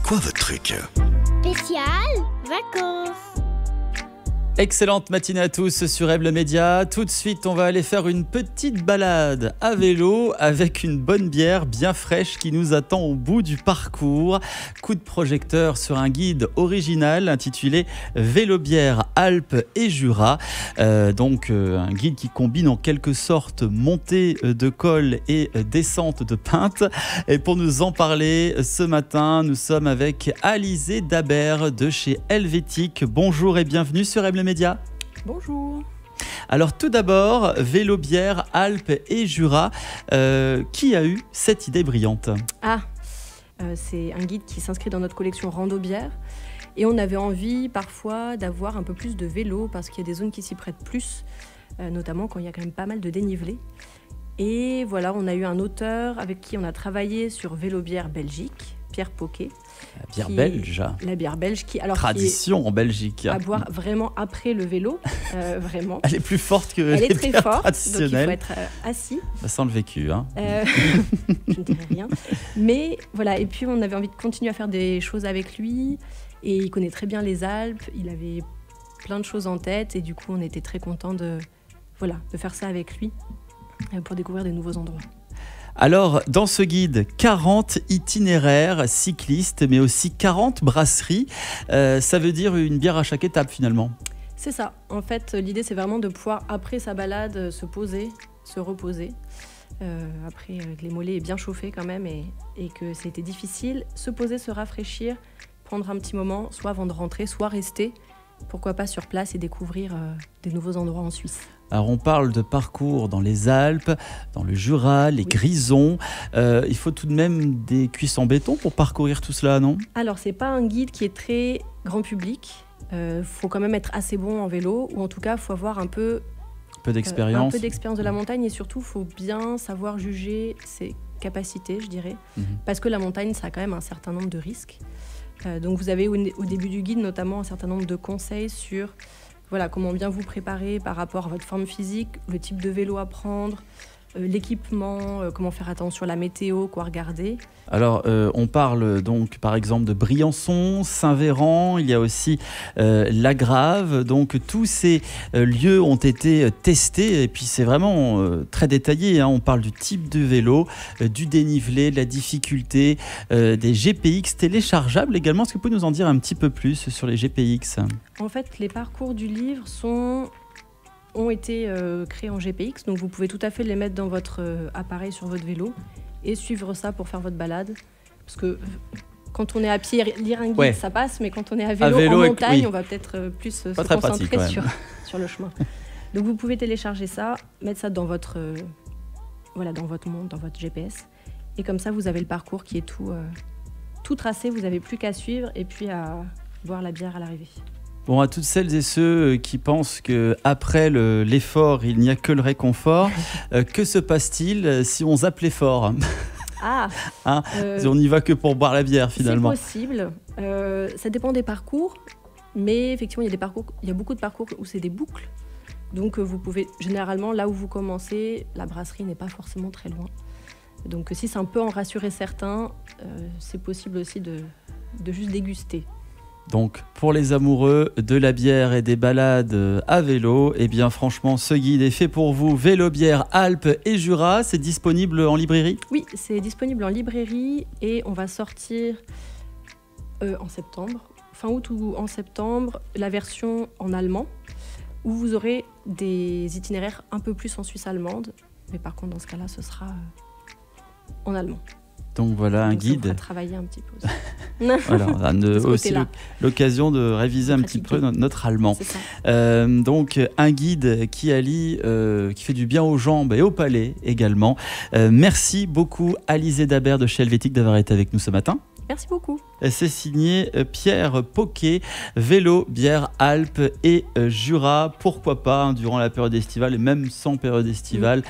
quoi votre truc? Spécial vacances. Excellente matinée à tous sur Aible Média. Tout de suite, on va aller faire une petite balade à vélo avec une bonne bière bien fraîche qui nous attend au bout du parcours. Coup de projecteur sur un guide original intitulé Vélo Bière Alpes et Jura. Un guide qui combine en quelque sorte montée de col et descente de pinte. Et pour nous en parler ce matin, nous sommes avec Alizé Dabert de chez Helvétique. Bonjour et bienvenue sur Aible Média. Bonjour. Alors tout d'abord, Vélo Bière Alpes et Jura, qui a eu cette idée brillante? C'est un guide qui s'inscrit dans notre collection Rando Bière et on avait envie parfois d'avoir un peu plus de vélo parce qu'il y a des zones qui s'y prêtent plus, notamment quand il y a quand même pas mal de dénivelé. Et voilà, on a eu un auteur avec qui on a travaillé sur Vélo Bière Belgique, Pierre Poquet. La bière belge. La bière belge qui tradition en Belgique. À boire vraiment après le vélo, vraiment. Elle est plus forte que Elle les est très bières forte, donc il traditionnelles. faut être assis. Sans le vécu, hein. Je ne dirai rien. Mais voilà, et puis on avait envie de continuer à faire des choses avec lui. Et il connaît très bien les Alpes, il avait plein de choses en tête. Et du coup, on était très contents de faire ça avec lui pour découvrir des nouveaux endroits. Alors, dans ce guide, 40 itinéraires cyclistes, mais aussi 40 brasseries. Ça veut dire une bière à chaque étape, finalement. C'est ça. En fait, l'idée, c'est vraiment de pouvoir, après sa balade, se poser, se reposer. Après que les mollets aient bien chauffé quand même et que c'était difficile, se poser, se rafraîchir, prendre un petit moment, soit avant de rentrer, soit rester, pourquoi pas sur place et découvrir des nouveaux endroits en Suisse. Alors on parle de parcours dans les Alpes, dans le Jura, les Grisons. Il faut tout de même des cuisses en béton pour parcourir tout cela, non? Alors c'est pas un guide qui est très grand public. Faut quand même être assez bon en vélo, ou en tout cas faut avoir un peu d'expérience. Un peu d'expérience de la montagne, et surtout faut bien savoir juger ses capacités, je dirais. Parce que la montagne, ça a quand même un certain nombre de risques. Donc vous avez au début du guide notamment un certain nombre de conseils sur comment bien vous préparer par rapport à votre forme physique, le type de vélo à prendre, l'équipement, comment faire attention à la météo, quoi regarder. Alors, on parle donc par exemple de Briançon, Saint-Véran, il y a aussi La Grave. Donc tous ces lieux ont été testés et puis c'est vraiment très détaillé, hein. On parle du type de vélo, du dénivelé, de la difficulté, des GPX téléchargeables également. Est-ce que vous pouvez nous en dire un petit peu plus sur les GPX? En fait, les parcours du livre ont été créés en GPX, donc vous pouvez tout à fait les mettre dans votre appareil sur votre vélo et suivre ça pour faire votre balade. Parce que quand on est à pied, lire un guide, ça passe, mais quand on est à vélo en montagne, on va peut-être plus se concentrer sur le chemin. Donc vous pouvez télécharger ça, mettre ça dans votre montre, dans votre GPS, et comme ça vous avez le parcours qui est tout tracé, vous n'avez plus qu'à suivre et puis à boire la bière à l'arrivée. Bon, à toutes celles et ceux qui pensent qu'après l'effort, il n'y a que le réconfort, que se passe-t-il si on zappe l'effort? On n'y va que pour boire la bière finalement. C'est possible, ça dépend des parcours, mais effectivement il y a beaucoup de parcours où c'est des boucles. Donc vous pouvez, généralement là où vous commencez, la brasserie n'est pas forcément très loin. Donc si c'est un peu en rassurer certains, c'est possible aussi de juste déguster. Donc, pour les amoureux de la bière et des balades à vélo, eh bien franchement, ce guide est fait pour vous. Vélo Bière Alpes et Jura, c'est disponible en librairie? Oui, c'est disponible en librairie et on va sortir en septembre, fin août ou en septembre, la version en allemand, où vous aurez des itinéraires un peu plus en Suisse allemande. Mais par contre, dans ce cas-là, ce sera en allemand. Donc voilà un guide. On va travailler un petit peu aussi. Voilà, on a aussi l'occasion de réviser un petit peu notre allemand. Donc un guide qui allie, qui fait du bien aux jambes et au palais également. Merci beaucoup Alizé Dabert de chez Helvétique d'avoir été avec nous ce matin. Merci beaucoup. C'est signé Pierre Poquet, Vélo Bière Alpes et Jura. Pourquoi pas durant la période estivale et même sans période estivale,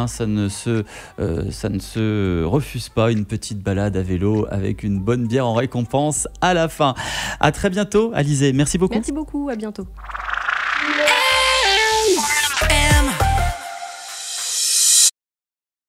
ça ne se refuse pas, une petite balade à vélo avec une bonne bière en récompense à la fin. À très bientôt Alizé, merci beaucoup. Merci beaucoup, à bientôt.